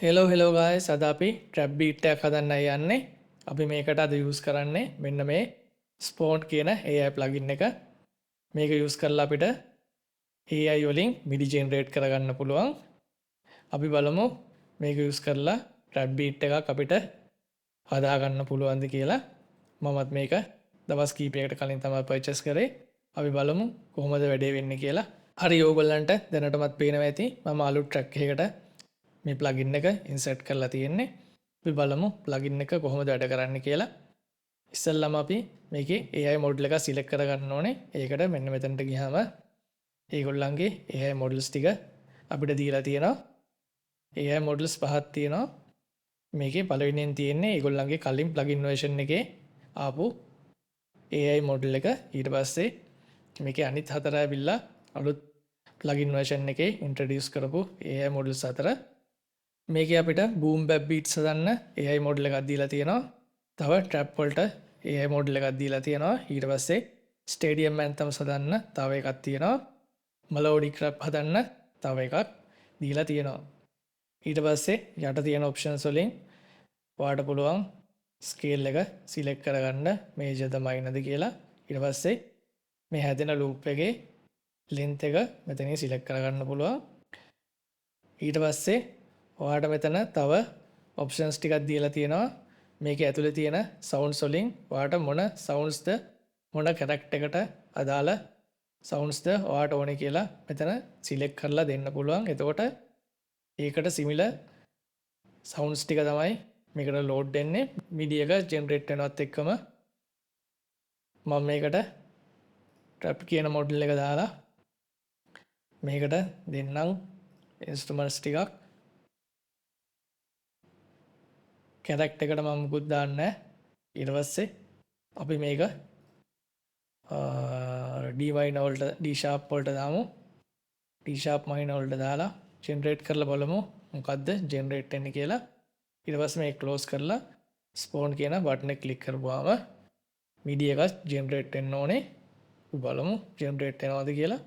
Hello ගායිස් අද අපි trap beat එකක් හදන්නයි යන්නේ. අපි මේකට අද යූස් කරන්නේ මෙන්න මේ ස්පෝන් කියන AI ප්ලගින් එක. මේක යූස් කරලා අපිට AI වලින් MIDI ජෙනරේට් කරගන්න පුළුවන්. අපි බලමු මේක යූස් කරලා ට්‍රැප් බීට් එකක් අපිට හදාගන්න පුළුවන්ද කියලා. මමත් මේක දවස් කීපයකට කලින් තමයි පර්චේස් කරේ. අපි බලමු කොහොමද වැඩේ වෙන්නේ කියලා. හරි ඕගොල්ලන්ට දැනටමත් පේනවා ඇති මම අලුත් ට්‍රැක් එකකට මේ ප්ලගින් එක ඉන්සර්ට් කරලා තියෙන්නේ. අපි බලමු ප්ලගින් එක කොහොමද වැඩ කරන්නේ කියලා. ඉස්සෙල්ලාම අපි මේකේ AI මොඩල් එක සිලෙක්ට් කරගන්න ඕනේ. ඒකට මෙන්න මෙතනට ගියාම ඒගොල්ලන්ගේ AI මොඩල්ස් ටික අපිට දීලා තියෙනවා. AI මොඩල්ස් පහක් තියෙනවා. මේකේ පළවෙනියෙන් තියෙන්නේ ඒගොල්ලන්ගේ කලින් ප්ලගින් version එකේ ආපු AI මොඩල් එක. ඊට පස්සේ මේකේ අනිත් හතර ඇවිල්ලා අලුත් ප්ලගින් version එකේ ඉන්ට්‍රොඩියුස් කරපු AI මොඩල්ස් හතර. මේකේ අපිට බූම් බැප් බීට්ස් හදන්න AI මොඩල් එකක් දීලා තියෙනවා. තව ට්‍රැප් වලට AI මොඩල් එකක් දීලා තියෙනවා. ඊට පස්සේ ස්ටේඩියම් ඇන්තම්ස් හදන්න තව එකක් තියෙනවා. මෙලෝඩික් රැප් හදන්න තව එකක් දීලා තියෙනවා. ඊට පස්සේ යට තියෙන ඔප්ෂන්ස් වලින් ඔයාලට පුළුවන් ස්කේල් එක සිලෙක්ට් කරගන්න මේජර්ද මයිනර්ද කියලා. ඊට පස්සේ මේ හැදෙන ලූප් එකේ ලෙන්ත් එක මෙතනින් සිලෙක්ට් කරගන්න පුළුවන්. ඊට පස්සේ ඔයාලට මෙතන තව ඔප්ෂන්ස් ටිකක් දීලා තියෙනවා. මේක ඇතුලේ තියෙන සවුන්ඩ්ස් වලින් ඔයාලට මොන සවුන්ඩ්ස්ද මොන කැරක්ටර් එකට අදාළ සවුන්ඩ්ස්ද ඔයාලට ඕනේ කියලා මෙතන සිලෙක්ට් කරලා දෙන්න පුළුවන්. එතකොට ඒකට සිමිලර් සවුන්ඩ්ස් ටික තමයි මේකට ලෝඩ් වෙන්නේ. MIDI එක ජෙනරේට් වෙනවත් එක්කම මම මේකට ට්‍රැප් කියන මොඩල් එක දාලා මේකට දෙන්නම් ඉන්ස්ට්‍රුමන්ට්ස් ටිකක්. කැරක්ටර් එකට මම මුකුත් දාන්නේ නැහැ. ඊට පස්සේ අපි මේක D minor වලට D sharp වලට දාමු. D sharp minor වලට දාලා ජෙනරේට් කරලා බලමු මොකද්ද ජෙනරේට් වෙන්නේ කියලා. ඊට පස්සේ මේක ක්ලෝස් කරලා ස්පෝන් කියන බටන් එක ක්ලික් කරපුවාම MIDI එකක් ජෙනරේට් වෙන්න ඕනේ. බලමු ජෙනරේට් වෙනවද කියලා.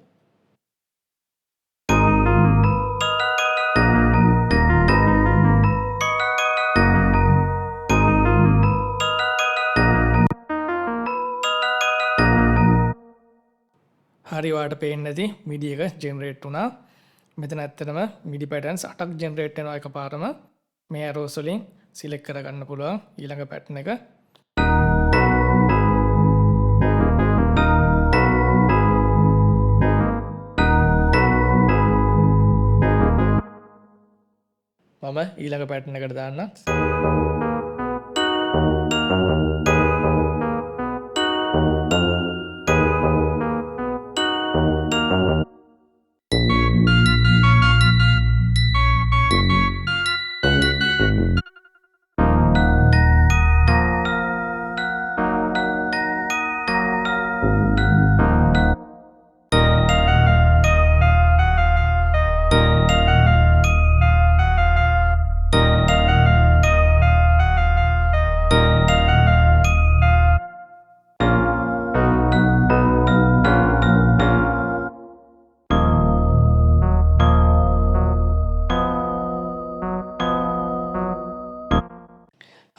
හරි ඔයාලට පේන්නේ නැති MIDI එක ජෙනරේට් වුණා. මෙතන ඇත්තටම MIDI patterns 8ක් ජෙනරේට් වෙනවා එකපාරම. මේ arrows වලින් සිලෙක්ට් කරගන්න පුළුවන් ඊළඟ pattern එක. මම ඊළඟ pattern එකට දාන්නම්.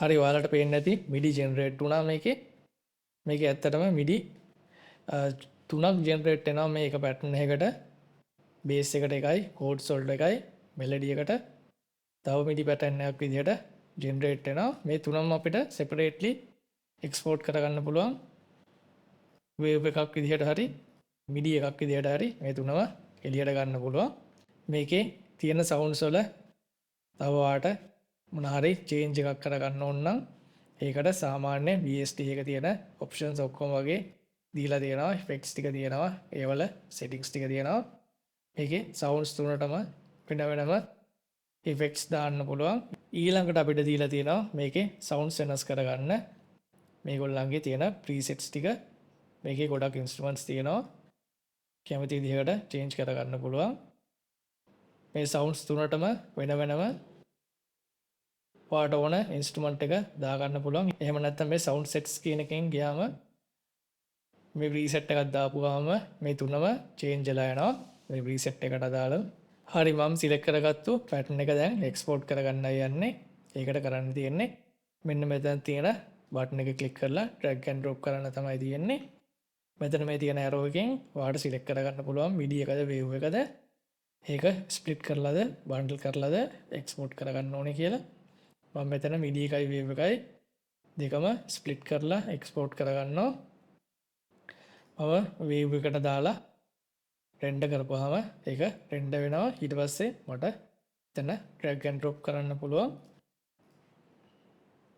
හරි ඔයාලට පේන්නේ නැති MIDI ජෙනරේට් වුණා මේකේ. මේකේ ඇත්තටම MIDI තුනක් ජෙනරේට් වෙනවා මේ එක පැටර්න් එකකට. බේස් එකට එකයි, කෝඩ්ස් වලට එකයි, මෙලඩි එකට තව MIDI පැටර්න් එකක් විදිහට ජෙනරේට් වෙනවා. මේ තුනම අපිට සෙපරේට්ලි එක්ස්පෝර්ට් කරගන්න පුළුවන්. වේව් එකක් විදිහට හරි, MIDI එකක් විදිහට හරි මේ තුනම එළියට ගන්න පුළුවන්. මේකේ තියෙන සවුන්ඩ්ස් වල තව වාට මොනහරි චේන්ජ් එකක් කරගන්න ඕන නම් ඒකට සාමාන්‍ය VST එක තියෙන ඔප්ෂන්ස් ඔක්කොම වගේ දීලා තියෙනවා. ඉෆෙක්ට්ස් ටික තියෙනවා. ඒවල සෙටින්ග්ස් ටික තියෙනවා. මේකේ සවුන්ඩ්ස් තුනටම වෙනම ඉෆෙක්ට්ස් දාන්න පුළුවන්. ඊළඟට අපිට දීලා තියෙනවා මේකේ සවුන්ඩ්ස් වෙනස් කරගන්න මේගොල්ලන්ගේ තියෙන ප්‍රීසෙට්ස් ටික. මේකේ ගොඩක් ඉන්ස්ට්‍රුමන්ට්ස් තියෙනවා. කැමති විදිහකට චේන්ජ් කරගන්න පුළුවන්. මේ සවුන්ඩ්ස් තුනටම වෙනම ඔයාලට ඕන ඉන්ස්ට්‍රුමන්ට් එක දාගන්න පුළුවන්. එහෙම නැත්නම් මේ සවුන්ඩ් සෙට්ස් කියන එකෙන් ගියාම මේ ප්‍රීසෙට් එකක් දාපුවාම මේ තුනම චේන්ජ් වෙලා යනවා. මේ ප්‍රීසෙට් එකට අදාළ හරි මම සිලෙක්ට් කරගත්තු පැටර්න් එක දැන් එක්ස්පෝර්ට් කරගන්නයි යන්නේ. ඒකට කරන්න තියෙන්නේ මෙන්න මෙතන තියෙන බටන් එක ක්ලික් කරලා drag and drop කරන්න තමයි තියෙන්නේ. මෙතන මේ තියෙන arrow එකෙන් ඔයාලට සිලෙක්ට් කරගන්න පුළුවන් MIDI එකද wave එකද. ඒක ස්ප්ලිට් කරලාද බන්ඩල් කරලාද එක්ස්පෝර්ට් කරගන්න ඕනේ කියලා. මම මෙතන MIDI එකයි wave එකයි දෙකම ස්ප්ලිට් කරලා එක්ස්පෝර්ට් කරගන්නවා. මම wave එකට දාලා රෙන්ඩර් කරපුවාම ඒක රෙන්ඩර් වෙනවා. ඊට පස්සේ මට එතන drag and drop කරන්න පුළුවන්.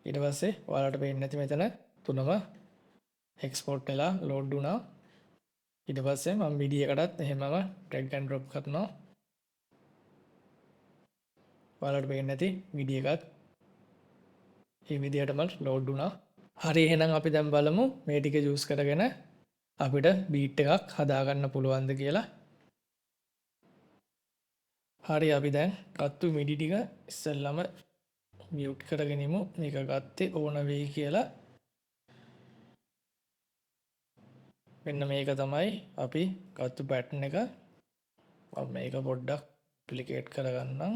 ඊට පස්සේ ඔයාලට පේන්නේ නැති මෙතන තුනම එක්ස්පෝර්ට් වෙලා ලෝඩ් වුණා. ඊට පස්සේ මම MIDI එකටත් එහෙමම drag and drop කරනවා. ඔයාලට පේන්නේ නැති MIDI එකත් මේ විදිහටම ලෝඩ් වුණා. හරි එහෙනම් අපි දැන් බලමු මේ ටික යූස් කරගෙන අපිට බීට් එකක් හදාගන්න පුළුවන්ද කියලා. හරි අපි දැන් ගත්තු MIDI ටික ඉස්සෙල්ලාම මියුට් කරගෙන ඉමු. මේක ගත්තේ ඕන වෙයි කියලා. මෙන්න මේක තමයි අපි ගත්තු පැටර්න් එක. මම මේක පොඩ්ඩක් ඩුප්ලිකේට් කරගන්නම්.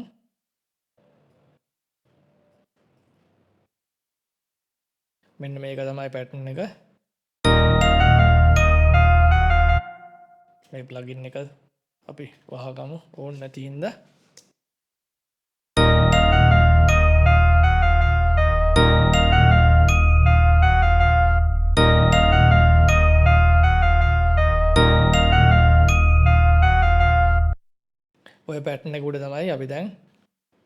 මෙන්න මේක තමයි පැටර්න් එක. මේ ප්ලගින් එක අපි වහගමු ඕන නැති හින්දා. ඔය පැටර්න් එක උඩ තමයි අපි දැන්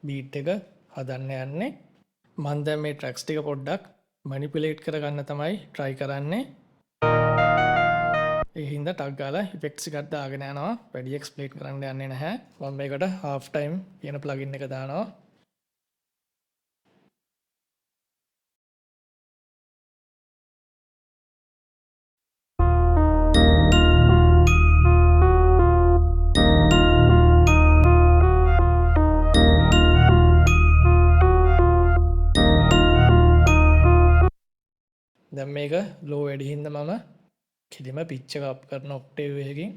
බීට් එක හදන්න යන්නේ. මම දැන් මේ ට්‍රැක්ස් ටික පොඩ්ඩක් මැනිපියුලේට් කරගන්න තමයි try කරන්නේ. ඒ හින්දා ටග් ගාලා ඉෆෙක්ට්ස් එකක් දාගෙන යනවා. වැඩි එක්ස්ප්ලෝයිට් කරන්න යන්නේ නැහැ. මම මේකට half time කියන ප්ලගින් එක දානවා. දැන් මේක ලෝ වැඩි හින්දා මම කෙලිම පිච් එක අප් කරන ඔක්ටේව් එකකින්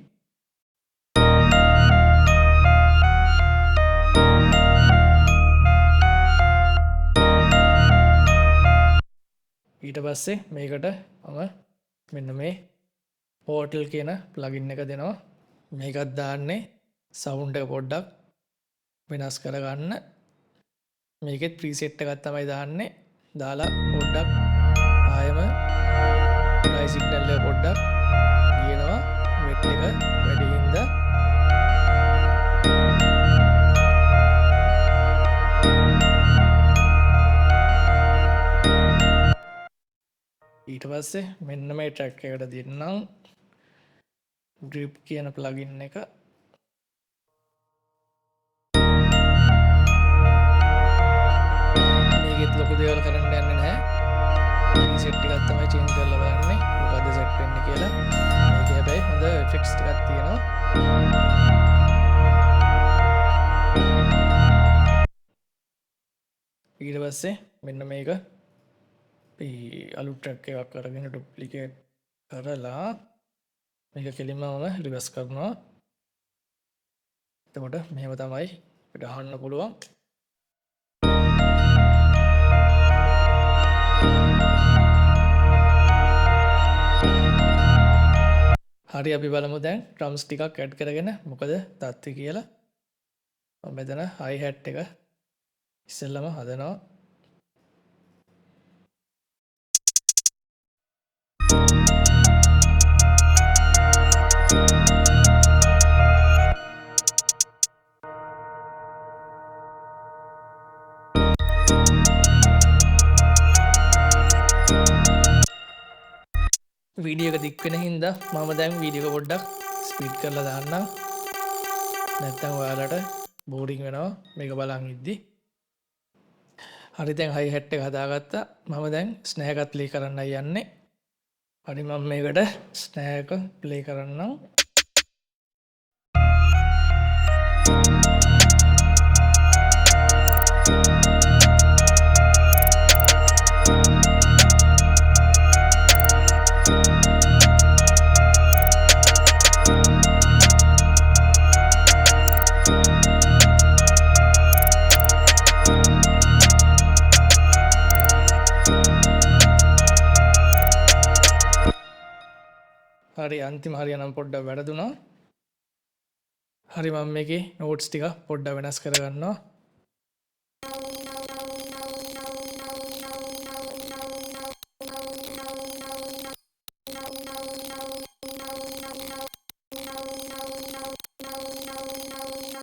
ඊට පස්සේ මේකට මම මෙන්න මේ පෝර්ටල් කියන ප්ලගින් එක දෙනවා. මේකත් දාන්නේ සවුන්ඩ් එක පොඩ්ඩක් වෙනස් කරගන්න. මේකෙත් ප්‍රීසෙට් එකක් තමයි දාන්නේ. දාලා පොඩ්ඩක් ආයම ඩ්‍රයි සිග්නල් එක පොඩ්ඩක් ගියනවා. වෙට් එක වැඩි හින්දා ඊට පස්සේ මෙන්න මේ ට්‍රැක් එකට දෙන්නම් ඩ්‍රිප් කියන ප්ලගින් එක. මේකෙත් ලොකු දේවල් කරන්න යන්නේ නැහැ. සෙට් එකක් තමයි චේන්ජ් කරලා බලන්නේ මොකද්ද සෙට් වෙන්නේ කියලා. මේක හැබැයි හොඳ ඉෆෙක්ට්ස් ටිකක් තියෙනවා. ඊට පස්සේ මෙන්න මේක අපි අලුත් ට්‍රැක් එකක් අරගෙන ඩුප්ලිකේට් කරලා මේක කෙලින්ම රිවර්ස් කරනවා. එතකොට මෙහෙම තමයි අපිට අහන්න පුළුවන්. හරි අපි බලමු දැන් ඩ්‍රම්ස් ටිකක් ඇඩ් කරගෙන මොකද තත්ත්වය කියලා. මම මෙතන හයි හැට් එක ඉස්සෙල්ලම හදනවා. වීඩියෝ එක දික් වෙන හින්දා මම දැන් වීඩියෝ එක පොඩ්ඩක් ස්පීඩ් කරලා දාන්නම්. නැත්නම් ඔයාලට බෝරින් වෙනවා මේක බලන් ඉද්දි. හරි දැන් හයි හැට් එක හදාගත්තා. මම දැන් ස්නෑ එකත් ප්ලේ කරන්නයි යන්නේ. හරි මම මේකට ස්නෑ එක ප්ලේ කරන්නම්. හරි අන්තිම හරිය නම් පොඩ්ඩක් වැරදුනා. හරි මම මේකේ නෝට්ස් ටික පොඩ්ඩක් වෙනස් කරගන්නවා.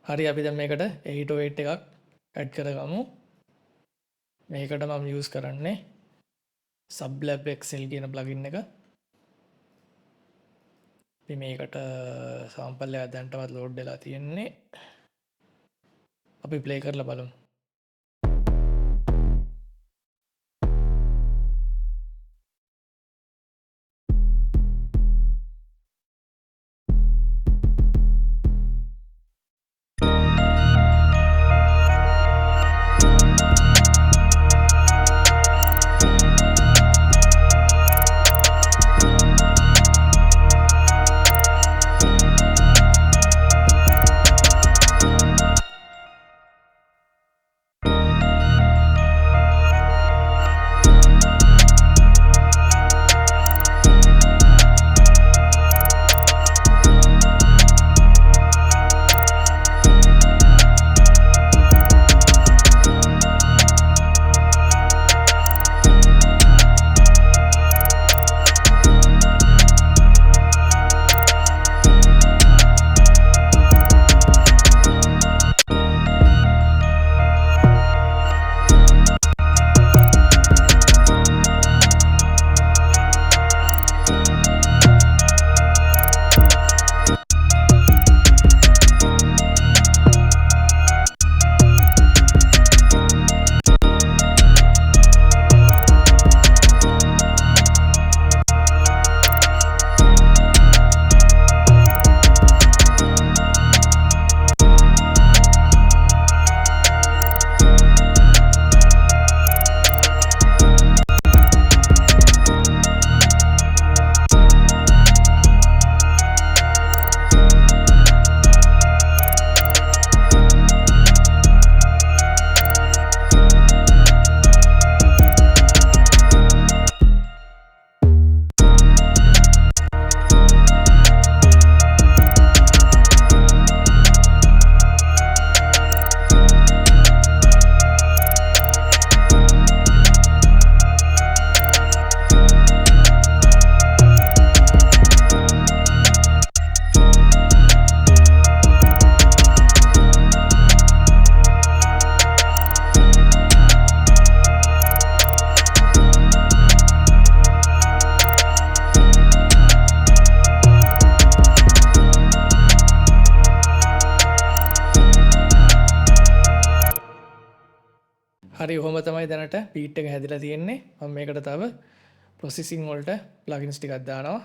හරි අපි දැන් මේකට 808 එකක් ඇඩ් කරගමු. මේකට මම යූස් කරන්නේ sublab excel කියන ප්ලගින් එක. අපි මේකට සාම්පල් එකක් දැන්ටමත් ලෝඩ් වෙලා තියෙන්නේ. අපි ප්ලේ කරලා බලමු. හරි ඔහොම තමයි දැනට බීට් එක හැදිලා තියෙන්නේ. මම මේකට තව ප්‍රොසෙසින් වලට ප්ලගින්ස් ටිකක් දානවා.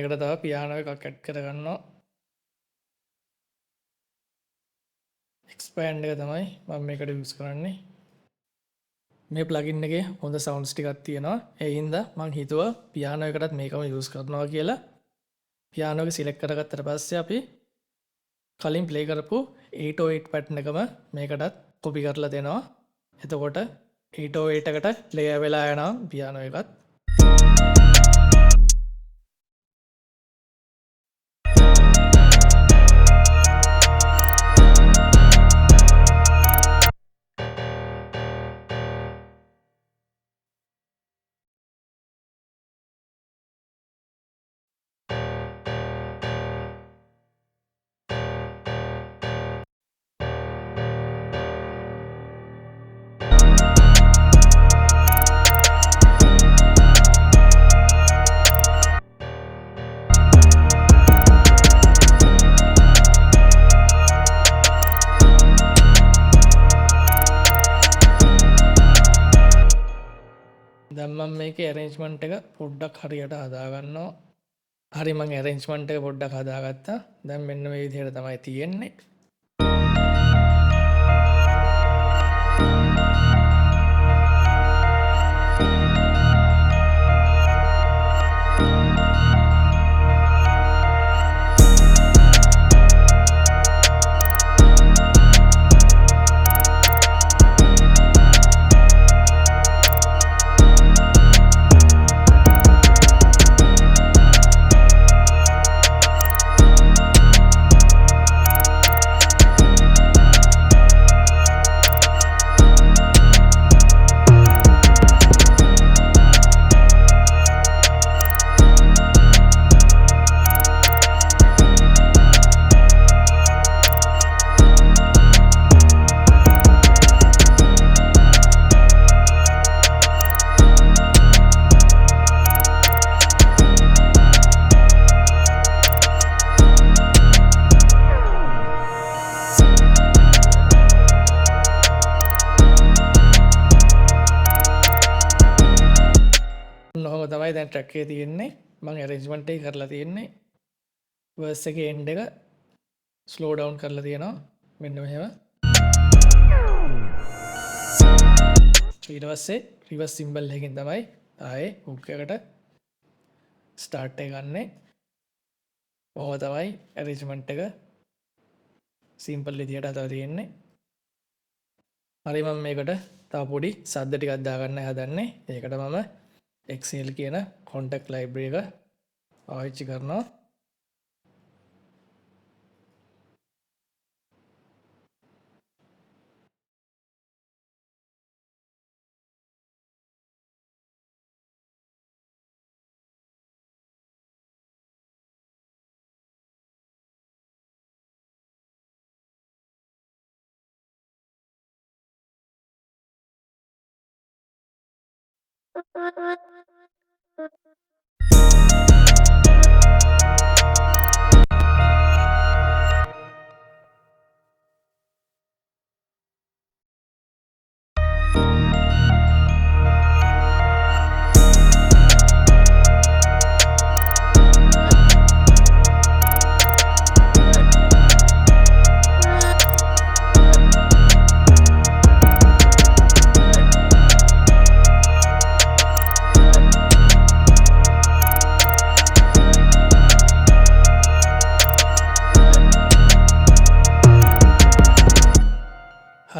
මේකට තව පියානෝ එකක් ඇඩ් කරගන්නවා. එක්ස්පෑන්ඩ් එක තමයි මම මේකට යූස් කරන්නේ. මේ ප්ලගින් එකේ හොඳ සවුන්ඩ්ස් ටිකක් තියෙනවා. ඒ හින්දා මං හිතුවා පියානෝ එකටත් මේකම යූස් කරනවා කියලා. පියානෝ එක සිලෙක්ට් කරගත්තට පස්සේ අපි කලින් ප්ලේ කරපු 808 පැටර්න් එකම මේකටත් කොපි කරලා දෙනවා. එතකොට 808 එකට ලේයර් වෙලා යනවා පියානෝ එකත්. දැන් මම මේකේ arrangement එක පොඩ්ඩක් හරියට හදාගන්නවා. හරි මම arrangement එක පොඩ්ඩක් හදාගත්තා. දැන් මෙන්න මේ විදිහට තමයි තියෙන්නේ. ඔහොම තමයි දැන් ට්‍රැක් එකේ තියෙන්නේ. මම arrangement එක කරලා තියෙන්නේ. verse එකේ end එක slow down කරලා තියෙනවා. මෙන්න මෙහෙම. ඊට පස්සේ reverse symbol එකකින් තමයි ආයේ hook එකට start එක ගන්නෙ. ඔහොම තමයි arrangement එක simple විදියට හදලා තියෙන්නේ. හරි මම මේකට තව පොඩි සද්ද ටිකක් දාගන්න හදන්නේ. ඒකට මම Excel කියන contact library එක පාවිච්චි කරනවා.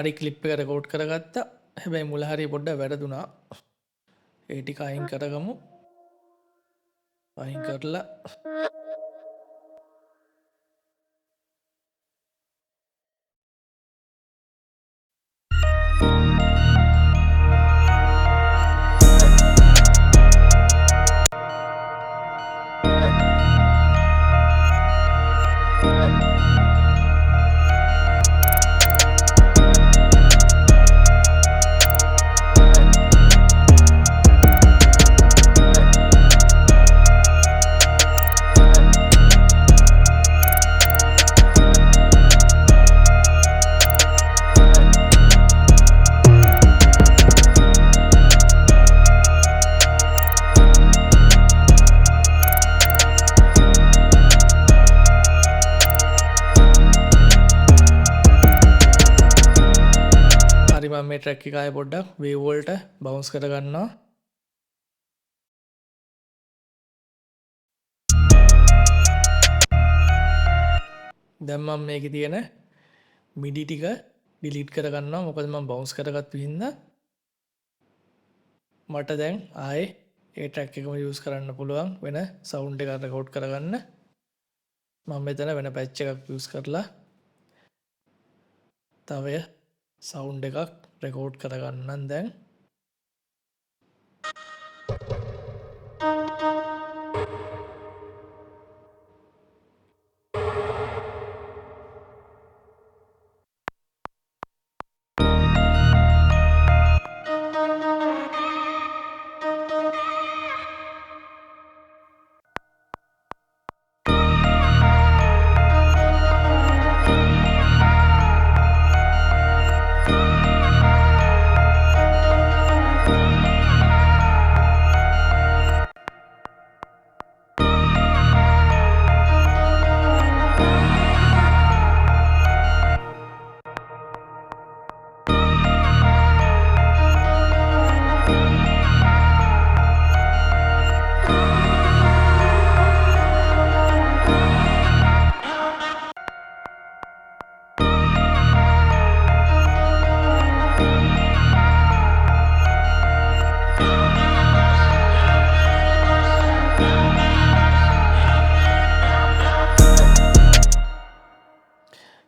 හරි ක්ලිප් එක රෙකෝඩ් කරගත්තා. හැබැයි මුල හරිය පොඩ්ඩක් වැරදුනා. ඒ ටික අයින් කරගමු. අයින් කරලා මේ ට්‍රැක් එක ආයෙ පොඩ්ඩක් වේව් වලට බවුන්ස් කරගන්නවා. දැන් මම මේකේ තියෙන මිඩි ටික ඩිලීට් කරගන්නවා. මොකද මම බවුන්ස් කරගත්තු හින්දා මට දැන් ආයේ ඒ ට්‍රැක් එකම යූස් කරන්න පුළුවන් වෙන සවුන්ඩ් එකක් රෙකෝඩ් කරගන්න. මම මෙතන වෙන පැච් එකක් යූස් කරලා තව සවුන්ඩ් එකක් රෙකෝඩ් කරගන්නම් දැන්.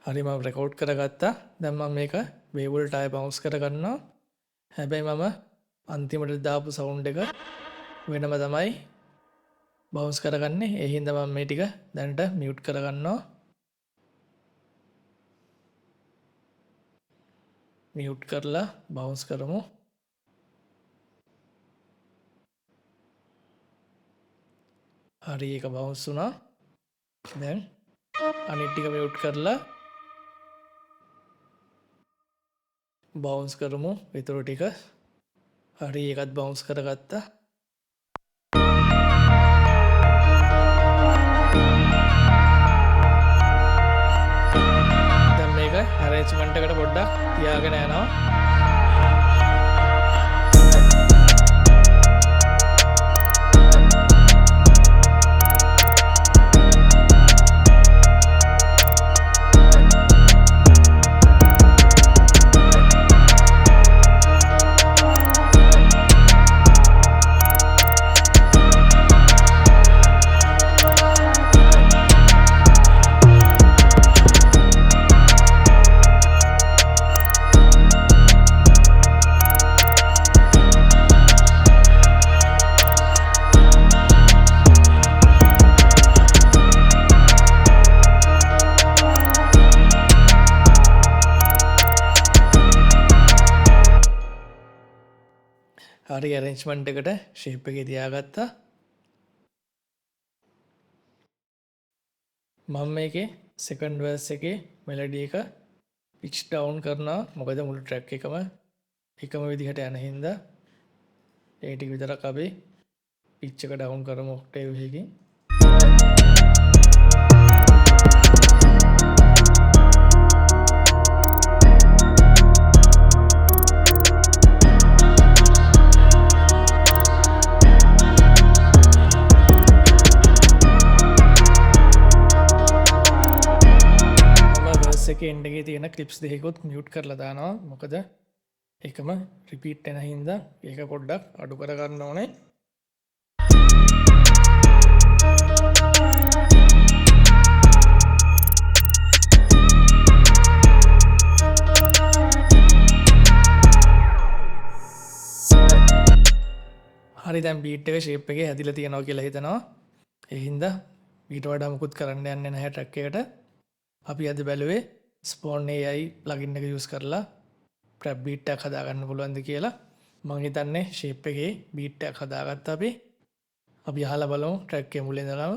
හරි මම රෙකෝඩ් කරගත්තා. දැන් මම මේක වේව් වලට ආයෙ බවුන්ස් කරගන්නවා. හැබැයි මම අන්තිමට දාපු සවුන්ඩ් එක වෙනම තමයි බවුන්ස් කරගන්නේ. ඒ හින්දා මම මේ ටික දැනට මියුට් කරගන්නවා. මියුට් කරලා බවුන්ස් කරමු. හරි ඒක බවුන්ස් වුණා. දැන් අනිත් ටික මියුට් කරලා බවුන්ස් කරමු. ඊටු ටික හරි ඒකත් බවුන්ස් කරගත්තා. දැන් මේක arrangement එකට පොඩ්ඩක් තියාගෙන යනවා. හරි arrangement එකට shape එකේ තියාගත්තා. මම මේකේ second verse එකේ melody එක pitch down කරනවා. මොකද මුළු track එකම විදිහට යන හින්දා ඒ ටික විතරක් අපි pitch එක down කරමු octave එකකින්. එකේ එන්ඩ් එකේ තියෙන ක්ලිප්ස් දෙකකුත් මියුට් කරලා දානවා. මොකද එකම රිපීට් වෙන හින්දා ඒක පොඩ්ඩක් අඩු කර ගන්න ඕනේ. හරි දැන් බීට් එක ෂේප් එකේ හැදිලා තියෙනවා කියලා හිතනවා. ඒ හින්දා ඊට වඩා මුකුත් කරන්න යන්නේ නැහැ ට්‍රැක් එකට. අපි අද බැලුවේ ස්පෝන් AI ප්ලගින් එක යූස් කරලා ට්‍රැප් බීට් එකක් හදාගන්න පුළුවන්ද කියලා. මම හිතන්නේ ෂේප් එකේ බීට් එකක් හදාගත්තා අපි අහලා බලමු ට්‍රැක් එකේ මුල ඉඳලාම.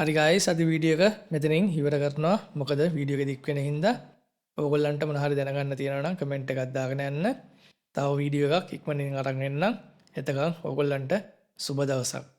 හරි ගයිස් අද වීඩියෝ එක මෙතනින් ඉවර කරනවා. මොකද වීඩියෝ එක දික් වෙන හින්දා ඕගොල්ලන්ට මොන හරි දැනගන්න තියෙනවා නම් කමෙන්ට් එකක් දාගෙන යන්න. තව වීඩියෝ එකක් ඉක්මනින් අරන් එන්නම්. එතකන් ඕගොල්ලන්ට සුබ දවසක්.